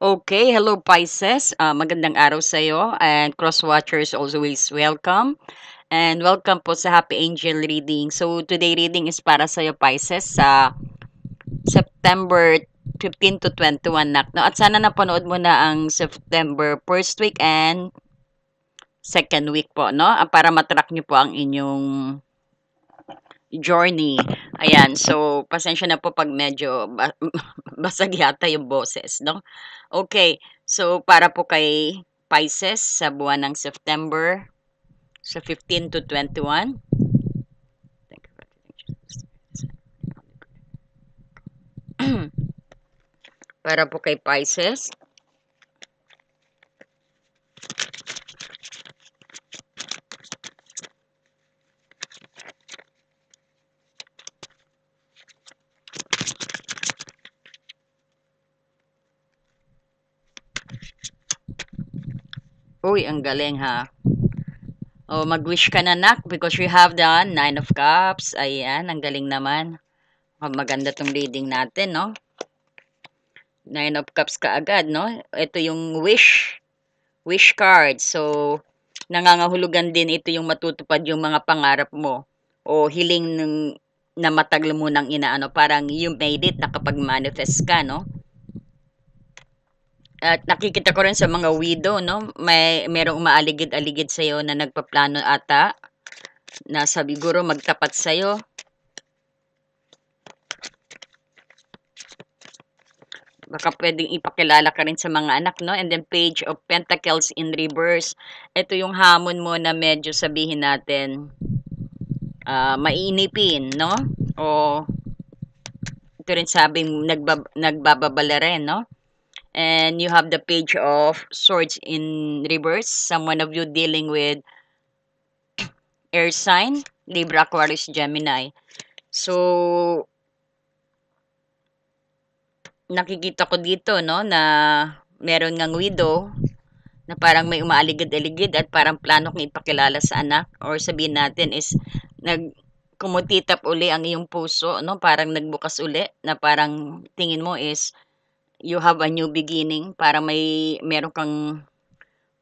Okay, hello Pisces. Magandang araw sa iyo and cross-watchers always welcome. And welcome po sa Happy Angel Reading. So today reading is para sa iyo Pisces sa September 15 to 21 no? At sana napanood mo na ang September first week and second week po, no? Para matrack niyo po ang inyong journey. Ayan, so pasensya na po pag medyo basag yata yung boses, no? Okay, so para po kay Pisces sa buwan ng September sa 15 to 21. Para po kay Pisces. Uy, ang galing ha. Oh, mag-wish ka na nak because you have the Nine of Cups. Ayan, ang galing naman. Maganda tong reading natin, no? Nine of Cups ka agad, no? Ito yung wish card. So, nangangahulugan din ito yung matutupad yung mga pangarap mo o hiling na matagal mo nang inaano. Parang you made it, nakapag-manifest ka, no? At nakikita ko rin sa mga widow, no? Merong umaaligid-aligid sa'yo na nagpaplano ata na siguro magtapat sa'yo. Baka pwedeng ipakilala ka rin sa mga anak, no? And then Page of Pentacles in reverse. Ito yung hamon mo na medyo sabihin natin mainipin, no? O ito rin sabing nagbababala rin, no? And you have the Page of Swords in reverse. Someone of you dealing with air sign, Libra, Aquarius, Gemini. So, nakikita ko dito, no, na meron ngang widow na parang may umaaligid-aligid at parang plano kong ipakilala sa anak or sabihin natin is kumutitap uli ang iyong puso, no? Parang nagbukas uli na parang tingin mo is you have a new beginning para meron kang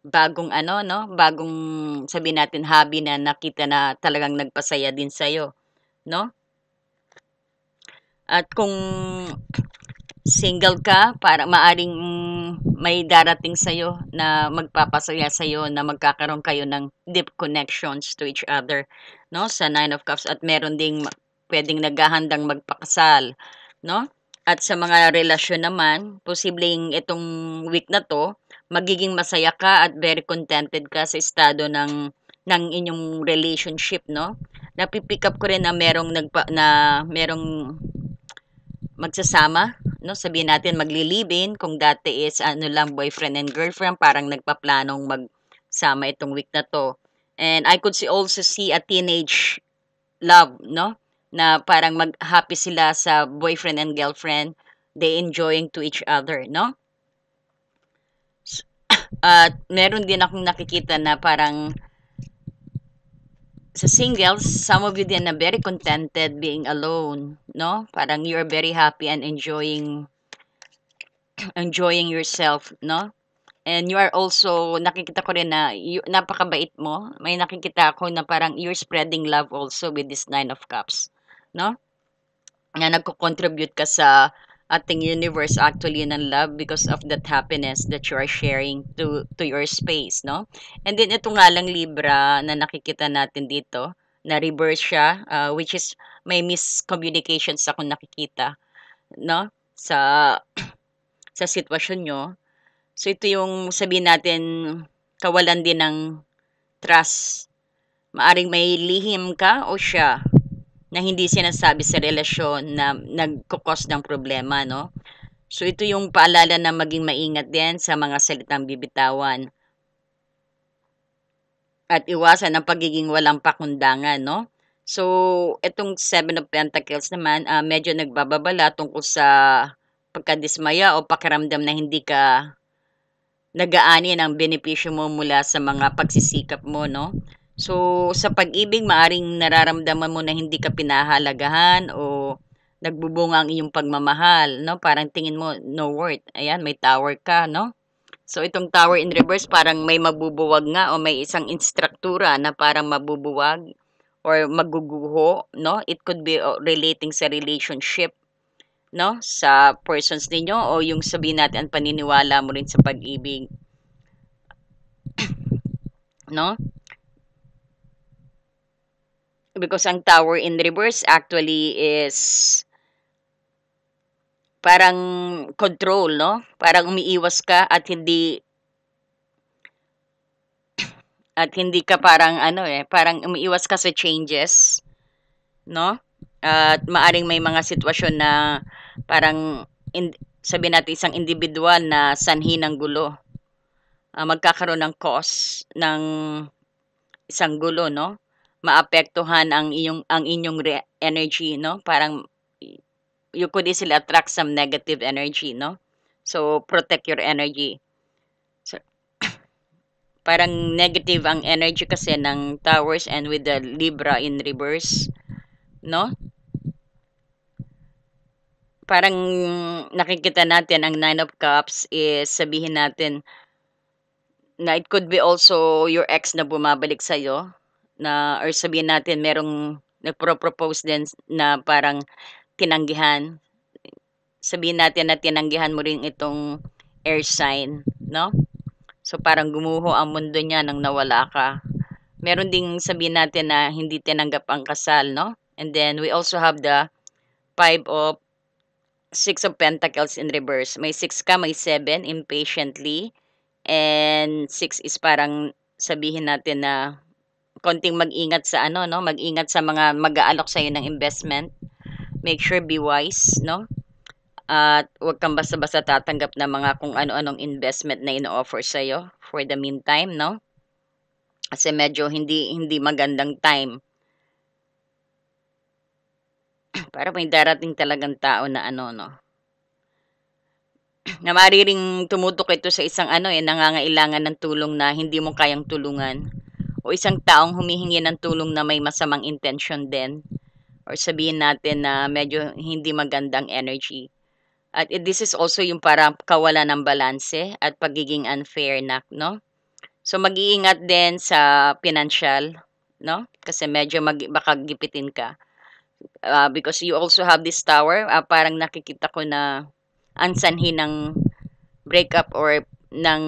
bagong ano, no? Bagong sabihin natin hobby na nakita na talagang nagpasaya din sa iyo, no? At kung single ka, para maaring may darating sa'yo na magpapasaya sa'yo na magkakaroon kayo ng deep connections to each other, no? Sa Nine of Cups at meron ding pwedeng naghahandang magpakasal, no? At sa mga relasyon naman, posibleng itong week na to, magiging masaya ka at very contented ka sa estado ng inyong relationship, no? Napipick up ko rin na merong magsasama, no? Sabihin natin magli-live-in kung dati is ano lang boyfriend and girlfriend, parang nagpaplanong magsama itong week na to. And I could also see a teenage love, no? Na parang mag-happy sila sa boyfriend and girlfriend, they enjoying to each other, no? At meron din akong nakikita na parang sa singles, some of you din na very contented being alone, no? Parang you're very happy and enjoying yourself, no? And you are also, nakikita ko rin na napakabait mo. May nakikita ako na parang you're spreading love also with this Nine of Cups, no? Na nagko-contribute ka sa ating universe actually ng love because of that happiness that you are sharing to your space, no? And then ito nga lang Libra na nakikita natin dito, na reverse siya, which is may miscommunications ako nakikita, no? Sa sitwasyon nyo. So ito yung sabihin natin kawalan din ng trust. Maaring may lihim ka o siya na hindi sinasabi sa relasyon na nagkukos ng problema, no? So ito yung paalala na maging maingat din sa mga salitang bibitawan. At iwasan ang pagiging walang pakundangan, no? So, itong Seven of Pentacles naman, medyo nagbababala tungkol sa pagkadismaya o pakiramdam na hindi ka nag-aani ng benepisyo mo mula sa mga pagsisikap mo, no? So, sa pag-ibig, maaring nararamdaman mo na hindi ka pinahalagahan o nagbubunga ang iyong pagmamahal, no? Parang tingin mo no worth. Ayan, may tower ka, no? So itong tower in reverse parang may mabubuwag nga o may isang instruktura na parang mabubuwag or maguguho, no? It could be relating sa relationship, no? Sa persons ninyo o yung sabihin natin ang paniniwala mo rin sa pag-ibig, no? Because ang tower in reverse actually is parang control, no? Parang umiiwas ka at hindi ka parang ano parang umiiwas ka sa changes, no? At maaring may mga sitwasyon na parang sabihin natin isang individual na sanhi ng gulo, magkakaroon ng cause ng isang gulo, no? Maapektuhan ang inyong energy, no? Parang you could easily attract some negative energy, no? So protect your energy. So, parang negative ang energy kasi ng towers and with the Libra in reverse, no? Parang nakikita natin ang Nine of Cups is sabihin natin na it could be also your ex na bumabalik sa'yo na or sabihin natin merong nagpro-propose din na parang tinanggihan. Sabihin natin na tinanggihan mo rin itong air sign, no? So parang gumuho ang mundo niya nang nawala ka. Meron ding sabihin natin na hindi tinanggap ang kasal, no? And then we also have the five of Six of Pentacles in reverse. May 6 ka, may 7, impatiently. And 6 is parang sabihin natin na konting mag-ingat sa ano, no? Mag-ingat sa mga mag-aalok sa'yo ng investment. Make sure be wise, no? At huwag kang basta-basta tatanggap ng mga kung ano-anong investment na ino-offer sa'yo for the meantime, no? Kasi medyo hindi hindi magandang time. Para may darating talagang tao na ano, no? Na mariring tumutok ito sa isang nangangailangan ng tulong na hindi mo kayang tulungan. O isang taong humihingi ng tulong na may masamang intention din. Or sabihin natin na medyo hindi magandang energy. At this is also yung para kawalan ng balanse at pagiging unfair na, no? So mag-iingat din sa financial, no? Kasi medyo baka gipitin ka. Because you also have this tower, parang nakikita ko na ang sanhi ng breakup or ng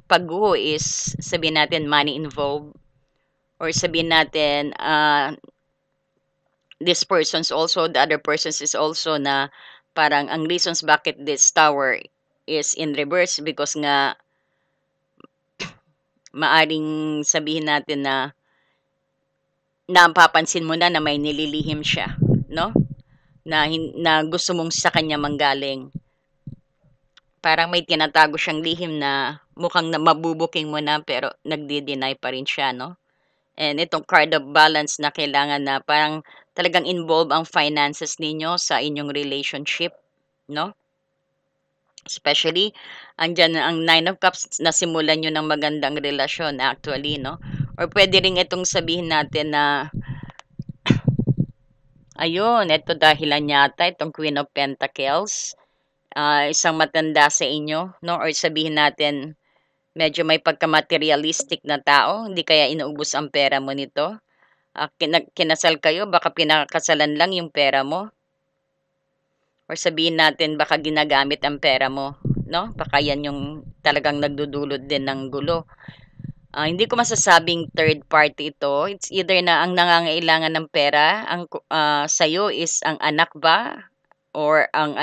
pagguho is sabihin natin money involved or sabihin natin this person's also the other person's is also na parang ang reasons bakit this tower is in reverse because nga maaring sabihin natin na napapansin mo na may nililihim siya, no? Na gusto mong sa kanya manggaling. Parang may tinatago siyang lihim na mukhang na mabubuking mo na pero nagde-deny pa rin siya, no? And itong card of balance na kailangan na parang talagang involve ang finances ninyo sa inyong relationship, no? Especially, andyan ang Nine of Cups, nasimulan nyo ng magandang relasyon actually, no? Or pwede rin itong sabihin natin na, ayun, ito dahilan yata, itong Queen of Pentacles, isang matanda sa inyo, no? Or sabihin natin, medyo may pagka-materialistic na tao, hindi kaya inuubos ang pera mo nito. Kinasal kayo, baka pinakasalan lang yung pera mo. Or sabihin natin baka ginagamit ang pera mo, no? Baka yan yung talagang nagdudulot din ng gulo. Hindi ko masasabing third party ito. It's either na ang nangangailangan ng pera sa'yo is ang anak ba or ang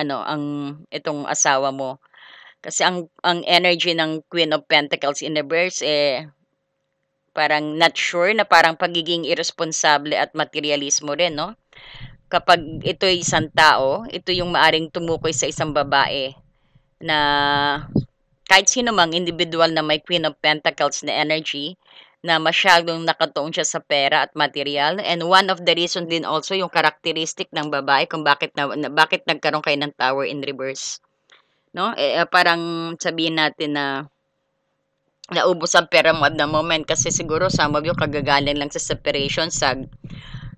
itong asawa mo. Kasi ang energy ng Queen of Pentacles in reverse parang not sure na parang pagiging irresponsible at materialismo rin, no? Kapag ito'y isang tao, ito yung maaring tumukoy sa isang babae na kahit sino mang individual na may Queen of Pentacles na energy na masyadong nakatuon siya sa pera at material. And one of the reason din also yung characteristic ng babae kung bakit nagkaroon kayo ng tower in reverse. No? Parang sabihin natin na naubos ang pera mo at the moment kasi siguro some of you kagagaling lang sa separation,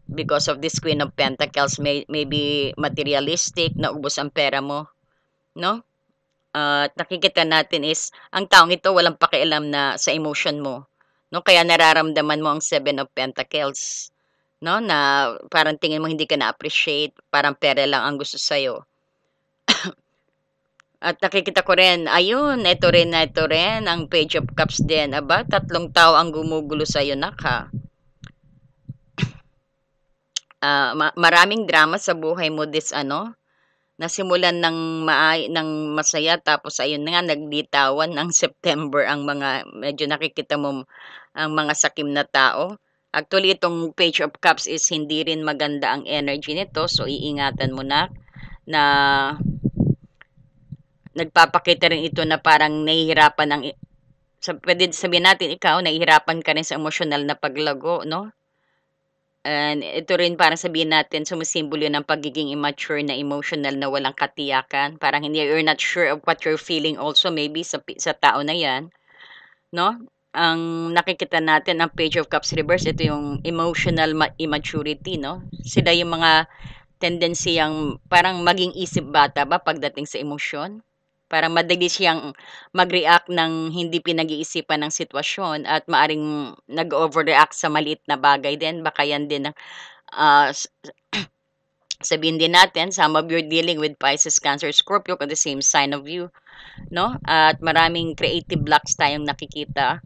because of this Queen of Pentacles, maybe materialistic, naubos ang pera mo, no? At nakikita natin is ang taong ito walang pakialam na sa emotion mo, no? Kaya nararamdaman mo ang Seven of Pentacles, no? Na parang tingin mo hindi ka na-appreciate, parang pera lang ang gusto sa'yo. At nakikita ko rin, ayun, ito rin, ang Page of Cups din. Aba, tatlong tao ang gumugulo sa'yo, naka. Maraming drama sa buhay mo this ano, nasimulan ng masaya tapos ayun na nga naglitawan ng September ang mga medyo nakikita mo ang mga sakim na tao. Actually, itong Page of Cups is hindi rin maganda ang energy nito, so iingatan mo na nagpapakita rin ito na parang nahihirapan ang pwede sabihin natin ikaw nahihirapan ka rin sa emosyonal na paglago, no? And ito rin parang sabihin natin sumisimbolo ng pagiging immature na emotional na walang katiyakan. Parang hindi you're not sure of what you're feeling also maybe sa tao na 'yan, no? Ang nakikita natin ang Page of Cups reverse, ito yung emotional immaturity, no? Sila yung mga tendensiyang parang maging isip bata ba pagdating sa emosyon. Parang madali siyang mag-react ng hindi pinag-iisipan ng sitwasyon at maaring nag-overreact sa maliit na bagay din. Baka yan din ang ah, sabihin din natin, some of you dealing with Pisces, Cancer, Scorpio on the same sign of you, no? At maraming creative blocks tayong nakikita.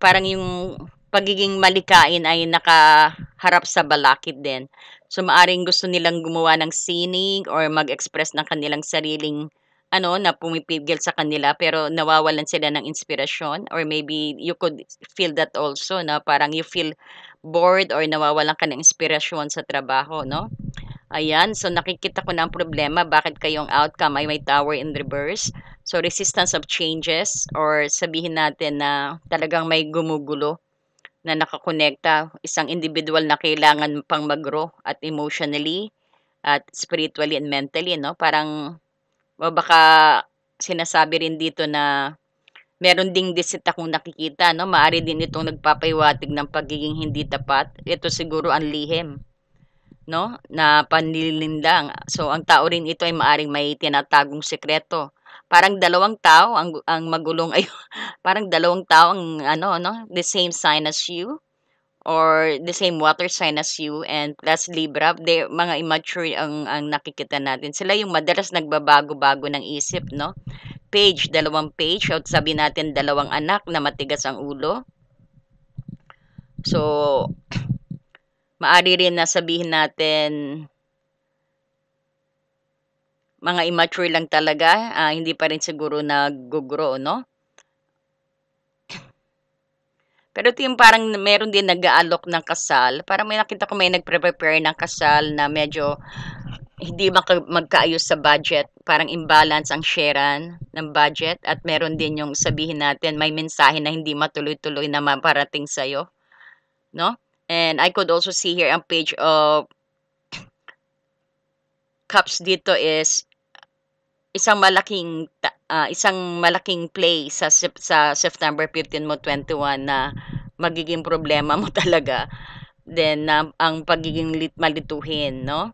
Parang yung pagiging malikain ay nakaharap sa balakid din. So maaring gusto nilang gumawa ng sining or mag-express ng kanilang sariling ano na pumipigil sa kanila pero nawawalan sila ng inspirasyon or maybe you could feel that also na parang you feel bored or nawawalan ka ng inspirasyon sa trabaho, no? Ayan, so nakikita ko na ang problema, bakit kayong outcome ay may tower in reverse. So resistance of changes or sabihin natin na talagang may gumugulo na nakakonekta, isang individual na kailangan pang mag-grow at emotionally at spiritually and mentally, no? Parang o baka sinasabi rin dito na meron ding disit akong nakikita, no? Maari din itong nagpapahiwatig ng pagiging hindi tapat. Ito siguro ang lihim, no? Na panlilinlang. So ang tao rin ito ay maaring may tinatagong sekreto. Parang dalawang tao ang magulong ay parang dalawang tao ang ano no, the same sign as you or the same water sign as you and plus Libra, they mga immature ang nakikita natin. Sila yung madalas nagbabago-bago ng isip, no? Page, dalawang page, o sabi natin dalawang anak na matigas ang ulo. So, maari rin na sabihin natin mga immature lang talaga, hindi pa rin siguro nag-grow, no? Pero ito yung parang meron din nag-aalok ng kasal. Parang may nakita ko may nagpre-prepare ng kasal na medyo hindi magkaayos sa budget. Parang imbalance ang sharean ng budget. At meron din yung sabihin natin may mensahe na hindi matuloy-tuloy na maparating sa'yo. No? And I could also see here ang page of cups dito is isang malaking play sa September 15 mo 21 na magiging problema mo talaga. Then ang pagiging malituhin, no?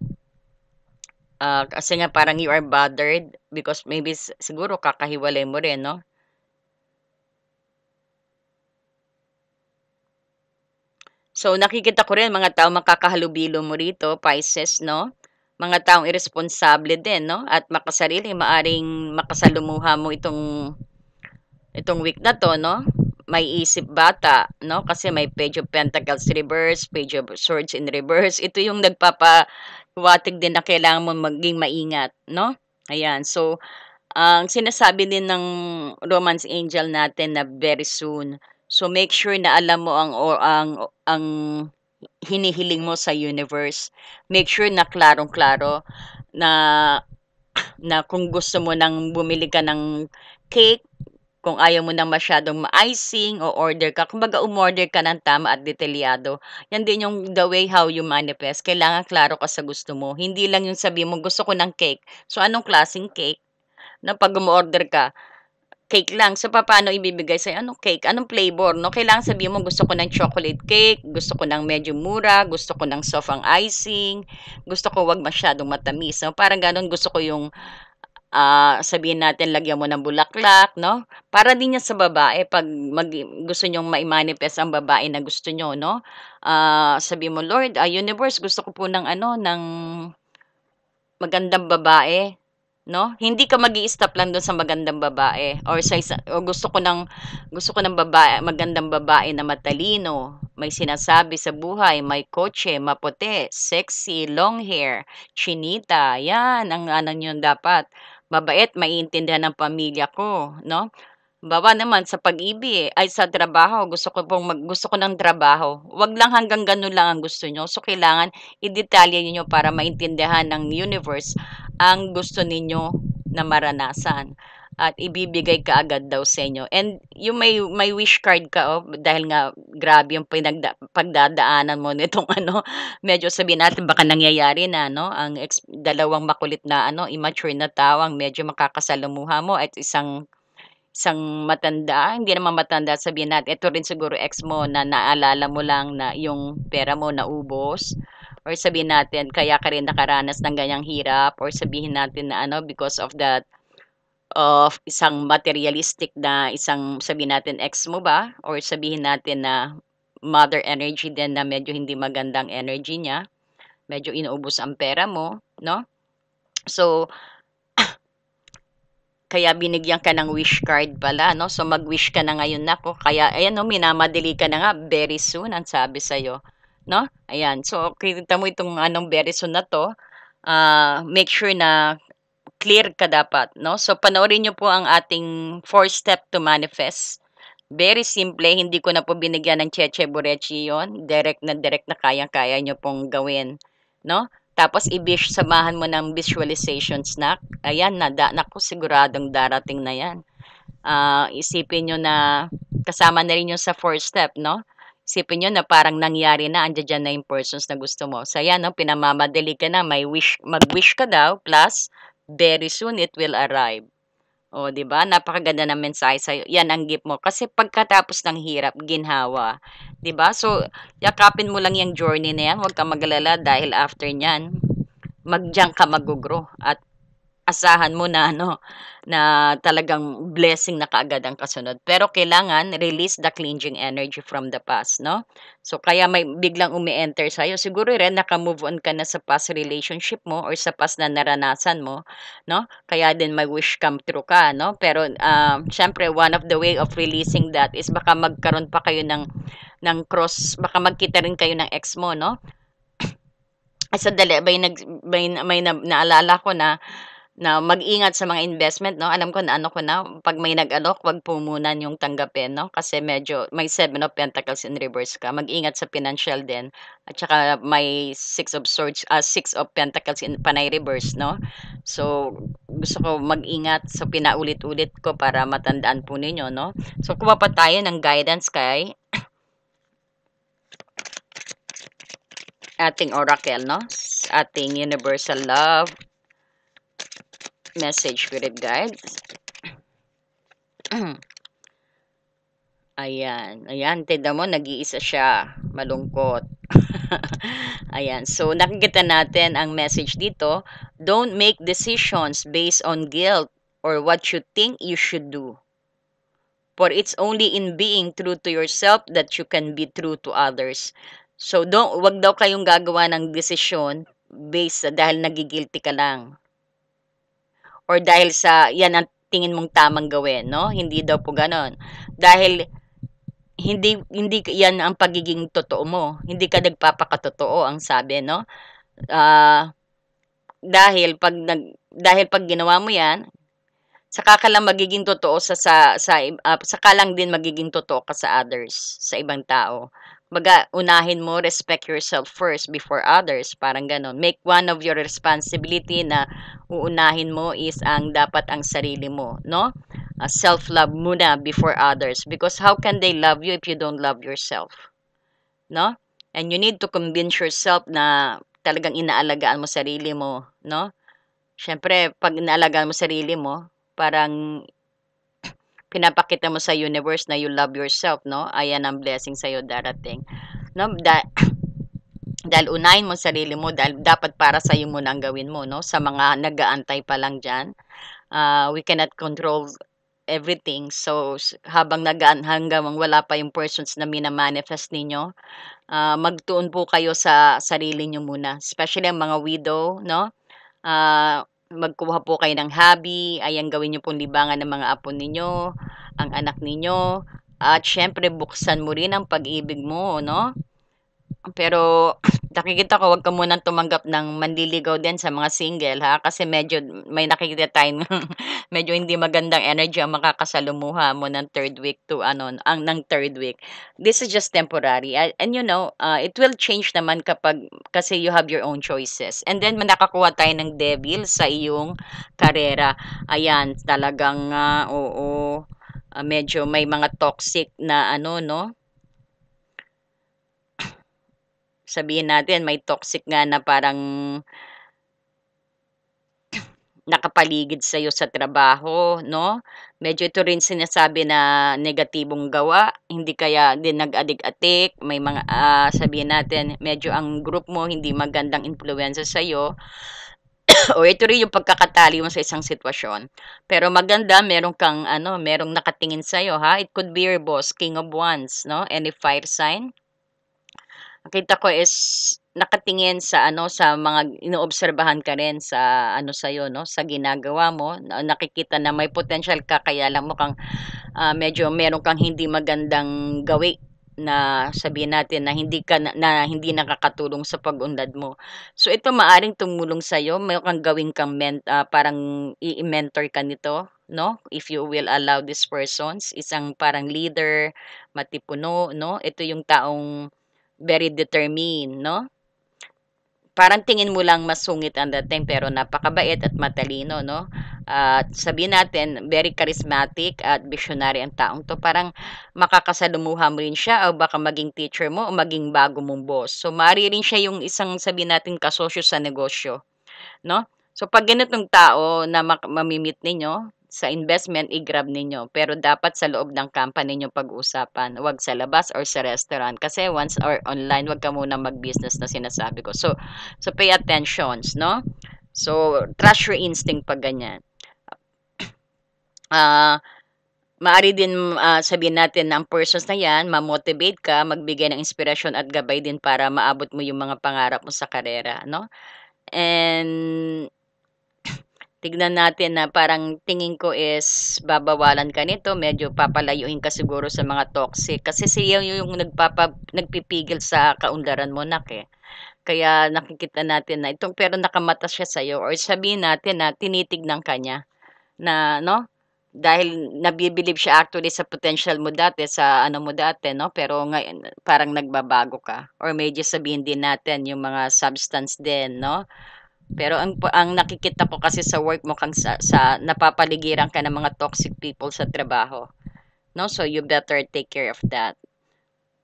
Kasi nga parang you are bothered because maybe siguro kakahiwalay mo rin, no? So nakikita ko rin mga tao makakahalubilo mo rito, Pisces, no? Mga taong irresponsible din, no? At makasarili, maaring makasalumuha mo itong week na to, no? May isip bata, no? Kasi may Page of Pentacles reverse, Page of Swords in reverse. Ito yung nagpapawatig din na kailangan mo maging maingat, no? Ayan. So, ang sinasabi din ng romance angel natin na very soon. So, make sure na alam mo ang hinihiling mo sa universe. Make sure na klarong-klaro na kung gusto mo nang bumili ka ng cake, kung ayaw mo nang masyadong ma-icing o order ka, kumbaga umorder ka ng tama at detalyado. Yan din yung the way how you manifest. Kailangan klaro ka sa gusto mo. Hindi lang yung sabi mo, gusto ko ng cake. So, anong klaseng cake? Na pag umorder ka, cake lang. So, papaano ibibigay sa'yo? Anong cake? Anong flavor, 'no? Kailangan sabihin mo, "Gusto ko ng chocolate cake, gusto ko ng medyo mura, gusto ko ng soft ang icing, gusto ko 'wag masyadong matamis." So, parang gano'n. Gusto ko yung, sabihin natin lagyan mo ng bulaklak, 'no? Para din 'yan sa babae 'pag gusto niyong mai-manifest ang babae na gusto niyo, 'no? Sabihin mo, "Lord, universe, gusto ko po ng ano, ng magandang babae." 'No, hindi ka mag-i-stop lang dun sa magandang babae or sa o gusto ko ng babae, magandang babae na matalino, may sinasabi sa buhay, may kotse, maputi, sexy, long hair, chinita, 'yan ang ano niyo dapat. Mabait, maiintindihan ng pamilya ko, 'no? Halimbawa naman sa pag-ibig ay sa trabaho, gusto ko ng trabaho. 'Wag lang hanggang gano'n lang ang gusto niyo. So, kailangan i-detalye niyo para maintindihan ng universe ang gusto ninyo na maranasan at ibibigay kaagad daw sa inyo. And yung may wish card ka, dahil nga grabe yung pagdadaanan mo nitong ano, medyo sabihin natin baka nangyayari na 'no, ang dalawang makulit na ano, immature na tao medyo makakasalamuha mo at isang matanda, hindi naman matanda, sabihin natin ito rin siguro ex mo na naalala mo lang na yung pera mo naubos or sabihin natin kaya ka rin nakaranas ng ganyang hirap or sabihin natin na ano because of that of isang materialistic na isang sabihin natin ex mo ba or sabihin natin na mother energy din na medyo hindi magandang energy niya, medyo inuubos ang pera mo, 'no? So, kaya binigyan ka ng wish card pala 'no, so mag-wish ka na ngayon nako kaya ayan 'no, minamadali ka na nga, very soon ang sabi sa'yo 'no, ayan. So kita mo itong anong very soon na 'to, make sure na clear ka dapat 'no. So panoorin niyo po ang ating 4 step to manifest. Very simple, hindi ko na po binigyan ng Cheche Burechi 'yon, direct na kayang-kaya niyo pong gawin, 'no? Tapos samahan mo ng visualization snack, ayan naku siguradong darating na 'yan. Isipin niyo na kasama na rin 'yun sa 4 step 'no? Isipin niyo na parang nangyari na, andiya-diyan na yung persons na gusto mo. So ayan 'no, pinamamadali ka na, mag-wish ka daw plus very soon it will arrive. Oh, 'di ba? Napakaganda ng mensahe sa'yo. 'Yan ang gift mo. Kasi pagkatapos ng hirap, ginhawa, 'di ba? So, yakapin mo lang 'yang journey na 'yan. Huwag kang mag-alala dahil after niyan, diyan ka mag-go-grow at asahan mo na ano, na talagang blessing na kaagad ang kasunod. Pero kailangan release the clinging energy from the past, 'no? So, kaya may biglang umi-enter sa'yo, siguro rin naka-move on ka na sa past relationship mo or sa past na naranasan mo, 'no? Kaya din may wish come true ka, 'no? Pero, siyempre one of the way of releasing that is baka magkaroon pa kayo ng cross, baka magkita rin kayo ng ex mo, 'no? Ay sandali, may naalala ko na mag-ingat sa mga investment 'no, alam ko na ano ko na 'pag may nag-alok 'wag po muna niyong tanggapin 'no, kasi medyo may 7 of Pentacles in reverse ka, mag-ingat sa financial din at saka may Six of Pentacles in Panay reverse 'no. So, gusto ko mag-ingat, so pinaulit-ulit ko para matandaan po ninyo 'no. So, kuha pa tayo ng guidance kay ating oracle 'no, ating universal love message spirit guides. Ayan, ayan tignan mo nag-iisa siya, malungkot. Ayan, so nakikita natin ang message dito, don't make decisions based on guilt or what you think you should do. For it's only in being true to yourself that you can be true to others. So wag daw kayong gagawa ng desisyon based dahil nagigilty ka lang or dahil sa yan ang tingin mong tamang gawin, no? Hindi daw po gano'n. Dahil hindi hindi yan ang pagiging totoo mo, hindi ka nagpapakatotoo ang sabi 'no. Ah, dahil 'pag ginawa mo yan, saka ka lang magiging totoo saka lang din magiging totoo ka sa others, sa ibang tao. Kumbaga unahin mo, respect yourself first before others, parang gano'n. Make one of your responsibility na uunahin mo is dapat ang sarili mo 'no. Self-love muna before others because how can they love you if you don't love yourself, 'no? And you need to convince yourself na talagang inaalagaan mo sarili mo, 'no? Siyempre 'pag inaalagaan mo sarili mo, parang pinapakita mo sa universe na you love yourself, no? Ayan ang blessing sa'yo darating. No? Dahil unahin mo sarili mo, dahil dapat para sa'yo mo ang gawin mo, no? Sa mga nag-aantay pa lang dyan, we cannot control everything. So, habang hanggang wala pa yung persons na minamanifest ninyo, magtuon po kayo sa sarili nyo muna. Especially ang mga widow, no? Magkuha po kayo ng hobby, ayan gawin niyo pong libangan ng mga apo ninyo, ang anak ninyo, at syempre buksan mo rin ang pag-ibig mo, no? Pero nakikita ko wag ka munang tumanggap ng manliligaw din sa mga single ha, kasi medyo may nakikita tayong medyo hindi magandang energy ang makakasalumuha mo ng third week to ano, ang ng third week. This is just temporary and you know, it will change naman kapag kasi you have your own choices. And then nakakuha tayo ng devil sa iyong karera. Ayan, talagang oo, medyo may mga toxic na ano, no? Sabihin natin may toxic nga na parang nakapaligid sa'yo sa trabaho, 'no? Medyo ito rin sinasabi na negatibong gawa, hindi kaya din nag-adik-atik, may mga, sabihin natin medyo ang group mo hindi magandang impluwensiya sa'yo o ito rin yung pagkakatali mo sa isang sitwasyon. Pero maganda meron kang ano, merong nakatingin sa'yo ha, it could be your boss, King of Wands, 'no? Any fire sign? Nakita ko is nakatingin sa ano, sa mga inoobserbahan ka rin sa ano sa'yo 'no, sa ginagawa mo. Nakikita na may potential ka kaya lang mukhang, medyo meron kang hindi magandang gawi na sabihin natin na hindi ka na hindi nakakatulong sa pag-unlad mo. So ito maaring tumulong sa'yo, meron kang gawin kang parang i-mentor ka nito 'no, if you will allow these persons. Isang parang leader, matipuno 'no, ito yung taong very determined 'no. Parang tingin mo lang masungit ang dating pero napakabait at matalino 'no. At sabihin natin very charismatic at visionary ang taong 'to. Parang makakasalumuha mo rin siya o baka maging teacher mo o maging bago mong boss. So, maaari rin siya yung isang sabihin natin kasosyo sa negosyo. 'No? So 'pag ganitong tao na mami-meet ninyo, sa investment i-grab ninyo, pero dapat sa loob ng company niyo pag-usapan, 'wag sa labas or sa restaurant. Kasi once or online, 'wag ka munang mag-business na sinasabi ko. So pay attentions, 'no? So trust your instinct 'pag ganyan. Ah, Maaari din, sabihin natin na ang persons na 'yan ma-motivate ka, magbigay ng inspirasyon at gabay din para maabot mo yung mga pangarap mo sa karera, 'no? And tignan natin na parang tingin ko is babawalan ka nito, medyo papalayuin ka siguro sa mga toxic kasi siya yung nagpipigil sa kaunlaran mo nak, eh. Kaya nakikita natin na itong pero nakamata siya sa'yo or sabihin natin na tinitignan ka niya na 'no, dahil nabibilib siya actually sa potential mo dati, sa ano mo dati 'no, pero ngayon parang nagbabago ka or medyo sabihin din natin yung mga substance din 'no. Pero ang nakikita ko kasi sa work mo kang sa napapaligiran ka ng mga toxic people sa trabaho, 'no? So, you better take care of that.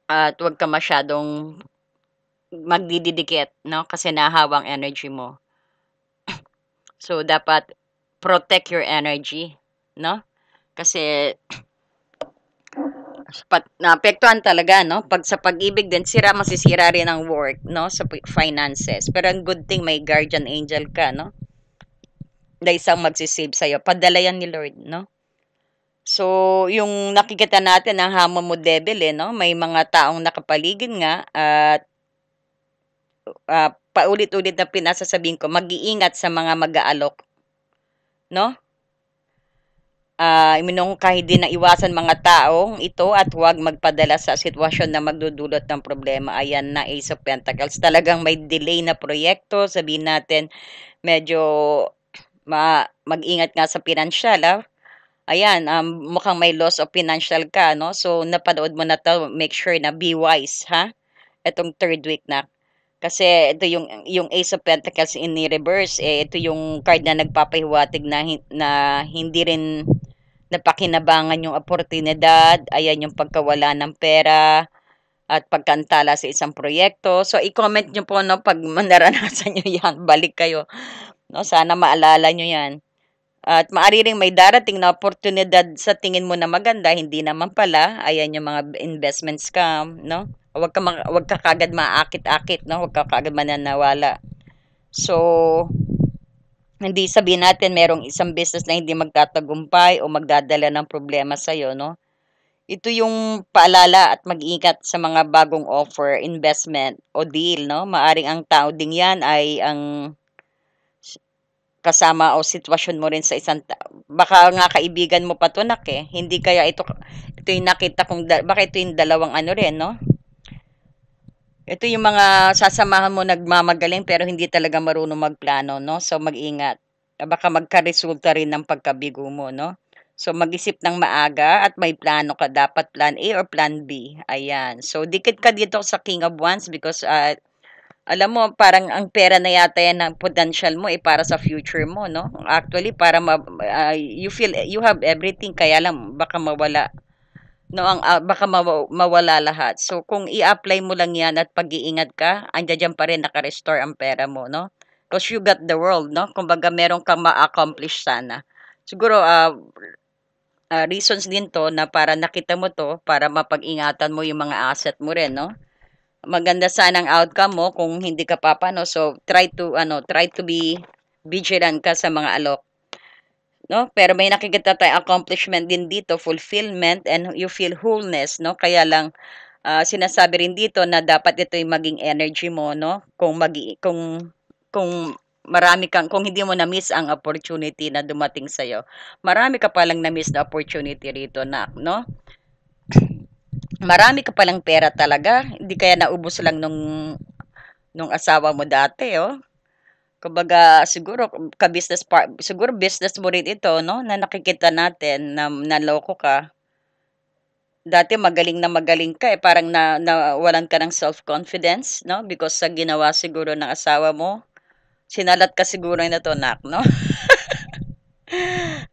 At 'wag ka masyadong magdididikit, 'no? Kasi nahahawa ang energy mo. So, dapat protect your energy, 'no? Kasi naapektuhan talaga, 'no? 'Pag sa pag-ibig din, masisira rin ang work, 'no? Sa finances. Pero ang good thing may guardian angel ka, 'no? Na isang magse-save sa'yo. Padala yan ni Lord, 'no? So, yung nakikita natin ang hamon mo devil, eh, 'no? May mga taong nakapaligid nga at, paulit-ulit na pinasasabihin ko, mag-iingat sa mga mag-aalok, 'no? Minumungkahi din na iwasan mga taong ito at huwag magpadala sa sitwasyon na magdudulot ng problema. Ayan na, Ace of Pentacles. Talagang may delay na proyekto. Sabihin natin, medyo mag-ingat nga sa pinansyal, Ayan, mukhang may loss of financial ka, no? So, napanood mo na 'to, make sure na be wise, ha? Itong third week na. Kasi ito yung Ace of Pentacles in reverse, eh, ito yung card na nagpapahiwatig na hindi rin napakinabangan yung oportunidad, ayan yung pagkawala ng pera at pagkantala sa isang proyekto. So, i-comment niyo po 'no, 'pag naranasan niyo 'yan, balik kayo, 'no? Sana maalala niyo 'yan. At maari ring may darating na oportunidad sa tingin mo na maganda, hindi naman pala. Ayan yung mga investment scam, no? Wag ka kagad maakit-akit, no? Wag ka kagad mananawala. So, hindi sabihin natin merong isang business na hindi magtatagumpay o magdadala ng problema sa iyo, no? Ito yung paalala at mag-ingat sa mga bagong offer, investment o deal, no? Maaring ang tao ding yan ay ang kasama o sitwasyon mo rin sa isang baka nga kaibigan mo pa 'to nak, eh, hindi kaya ito yung nakita kong baka ito yung dalawang ano rin 'no? Ito yung mga sasamahan mo nagmamagaling pero hindi talaga marunong magplano 'no, so mag-ingat. Baka magkaresulta rin ng pagkabigo mo 'no? So mag-isip ng maaga at may plano ka dapat plan A or plan B, ayan. So dikit ka dito sa King of Wands because, alam mo parang ang pera na yata yan ng potential mo, eh, para sa future mo 'no? Actually para you feel you have everything kaya lang baka mawala 'no, baka mawala lahat. So kung i-apply mo lang yan at pag-iingat ka, andiya-diyan pa rin naka-restore ang pera mo 'no? Because you got the world 'no, kumbaga meron kang ma-accomplish sana. Siguro, reasons din 'to na para nakita mo 'to para mapag-ingatan mo yung mga asset mo rin 'no? Maganda sana ang outcome mo kung hindi ka papano. So try to be vigilant ka sa mga alok, no? Pero may nakikita tayong accomplishment din dito, fulfillment and you feel wholeness, no? Kaya lang sinasabi rin dito na dapat ito yung maging energy mo, no? Kung marami kang kung hindi mo na-miss ang opportunity na dumating sa iyo. Marami ka palang na-miss na opportunity rito na, no? Marami ka palang pera talaga. Hindi kaya naubos lang nung asawa mo dati, oh. Kumbaga siguro siguro business mo rin ito 'no, na nakikita natin na naloko ka. Dati magaling ka, eh, parang nawalan ka ng self-confidence 'no, because sa ginawa siguro ng asawa mo. Sinalat ka siguro nito nak 'no?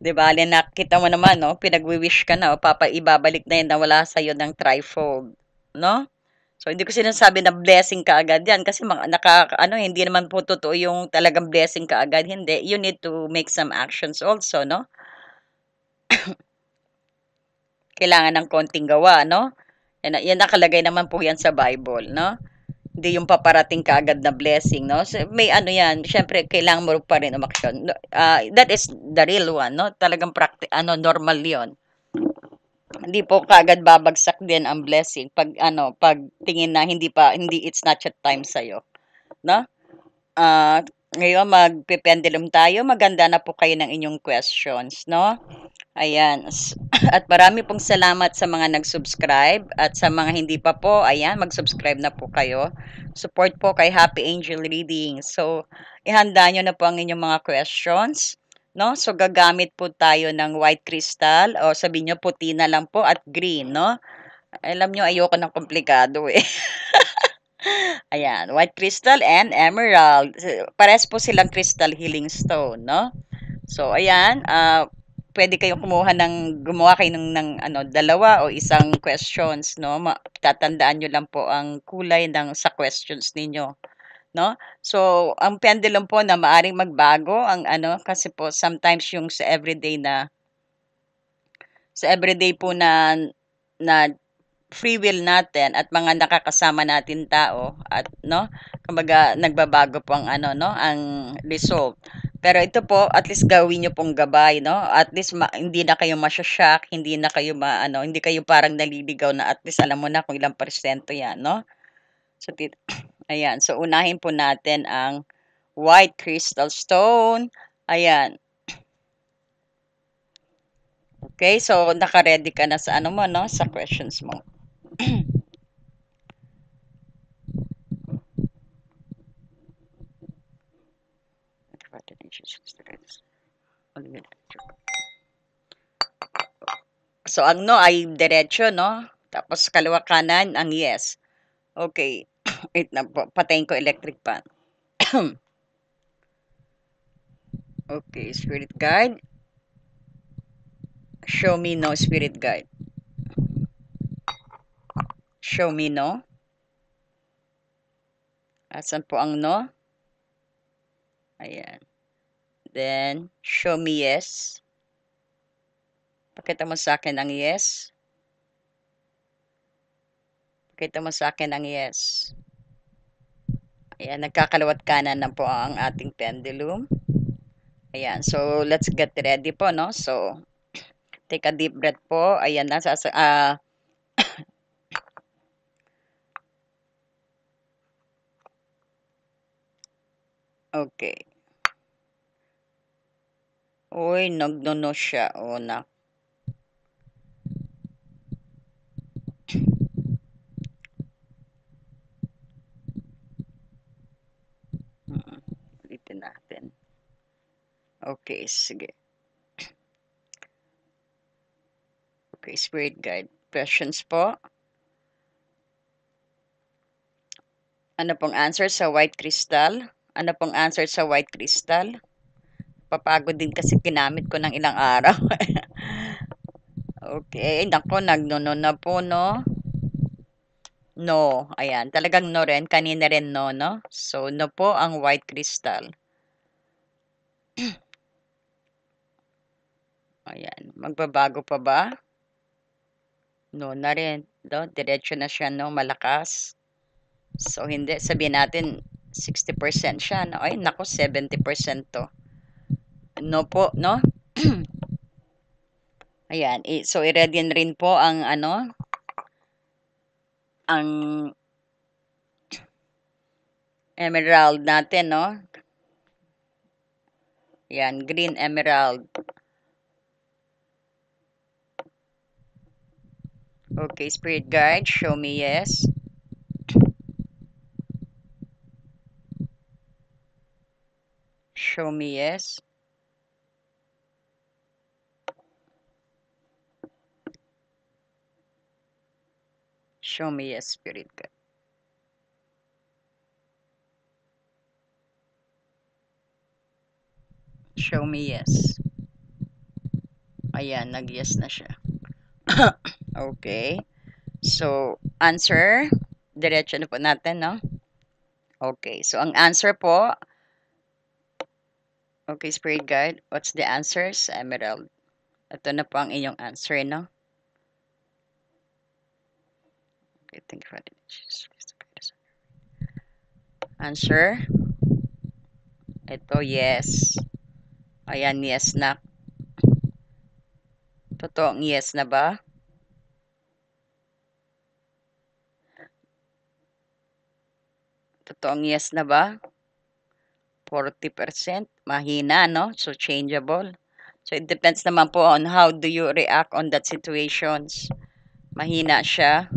'Di bale nakita mo naman 'no, pinagwi-wish ka na o ibabalik na 'yan na wala sa'yo ng trifold 'no? So, hindi ko sinasabi na blessing ka agad 'yan kasi ano, hindi naman po totoo yung talagang blessing ka agad, hindi. You need to make some actions also, 'no? Kailangan ng konting gawa, 'no? Yan nakalagay naman po 'yan sa Bible, 'no? Hindi yung paparating ka agad na blessing, 'no? So, may ano 'yan, siyempre kailangan mo pa rin umaksyon. That is the real one, 'no? Talagang normal 'yon. Hindi po kaagad babagsak din ang blessing pag tingin na hindi it's not yet time sa'yo, 'no? Ah, Ngayon magpe-pendulum tayo. Maganda na po kayo ng inyong questions, no? Ayan. At marami pong salamat sa mga nag-subscribe at sa mga hindi pa po, ayan, mag-subscribe na po kayo. Support po kay Happy Angel Reading. So, ihanda nyo na po ang inyong mga questions. No? So, gagamit po tayo ng white crystal o sabihin nyo puti na lang po at green, no? Alam nyo, ayoko ng komplikado eh. Ayan, white crystal and emerald. Parehas po silang crystal healing stone, no? So, ayan, pwede kayong gumawa kayo ng ano, dalawa o isang questions, no? Tatandaan nyo lang po ang kulay sa questions ninyo, no? So, ang pendulum po na maaring magbago ang ano kasi po sometimes yung sa everyday po na free will natin at mga nakakasama natin tao at no, kumbaga nagbabago po ang ano no, ang result. Pero ito po, at least gawin niyo pong gabay no. At least hindi na kayo masya-shock, hindi na kayo hindi kayo parang naliligaw na at least alam mo na kung ilang porsyento 'yan no. So ayan, so unahin po natin ang white crystal stone. Ayan. Okay, so naka-ready ka na sa ano mo no, sa questions mo. So, ang no ay diretso, no? Tapos, kaliwa kanan, ang yes. Okay. Wait na po. Patayin ko electric pan. Okay, spirit guide. Show me no, spirit guide. Show me no. Asan po ang no? Ayan. Then, show me yes. Pakita mo sa akin ang yes. Pakita mo sa akin ang yes. Ayan, nagkakalawat kanan na po ang ating pendulum. Ayan, so let's get ready po, no? So, take a deep breath po. Ayan, okay. Uy, nagnono siya. O, na. Ulitin natin. Okay, sige. Okay, spirit guide. Questions po? Ano pong answer sa white crystal? Ano pong answer sa white crystal? Papagod din kasi ginamit ko ng ilang araw. Okay, nako, nagnono na po, no? No, ayan. Talagang no rin. Kanina rin no, no? So, no po ang white crystal. Ayan. Magbabago pa ba? No na rin. No? Diretso na siya, no? Malakas. So, hindi. Sabihin natin, 60% siya. No? Ay, nako, 70% to. No po, no? Ayan. So, i-ready rin po ang, ano, ang emerald natin, no? Yan, green emerald. Okay, spirit guide, show me yes. Show me yes. Show me yes, spirit guide. Show me yes. Ayan, nag-yes na siya. Okay. So, answer. Diretso na po natin, no? Okay. So, ang answer po, okay, spirit guide, what's the answers? Emerald. Ito na po ang inyong answer, no? Okay, thank you for the answer. Ito, yes. Ayan, yes na. Totoong yes na ba? Totoong yes na ba? 40%. Mahina, no? So, changeable. So, it depends naman po on how do you react on that situations. Mahina siya.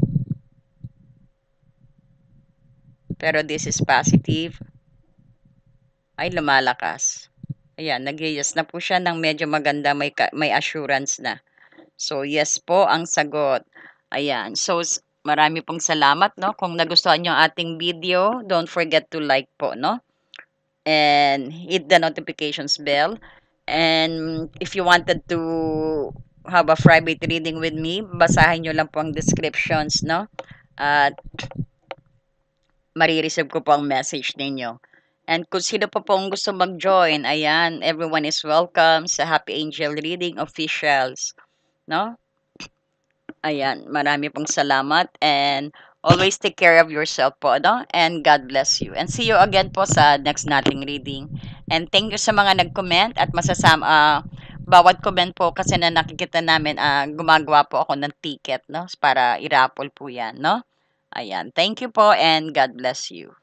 Pero this is positive. Ay, lumalakas. Ayan, nag-yes na po siya ng medyo maganda, may assurance na. So, yes po ang sagot. Ayan. So, marami pong salamat, no? Kung nagustuhan nyo ang ating video, don't forget to like po, no? And hit the notifications bell. And if you wanted to have a private reading with me, basahin nyo lang po ang descriptions, no? At marireceive ko po ang message ninyo. And kung sino pa pong gusto mag-join, ayan, everyone is welcome sa Happy Angel Reading Officials. No? Ayan, marami pong salamat and always take care of yourself po, no? And God bless you. And see you again po sa next nating reading. And thank you sa mga nag-comment at bawat comment po kasi na nakikita namin, gumagawa po ako ng ticket, no? Para i-raffle po yan, no? Ayan, thank you po and God bless you.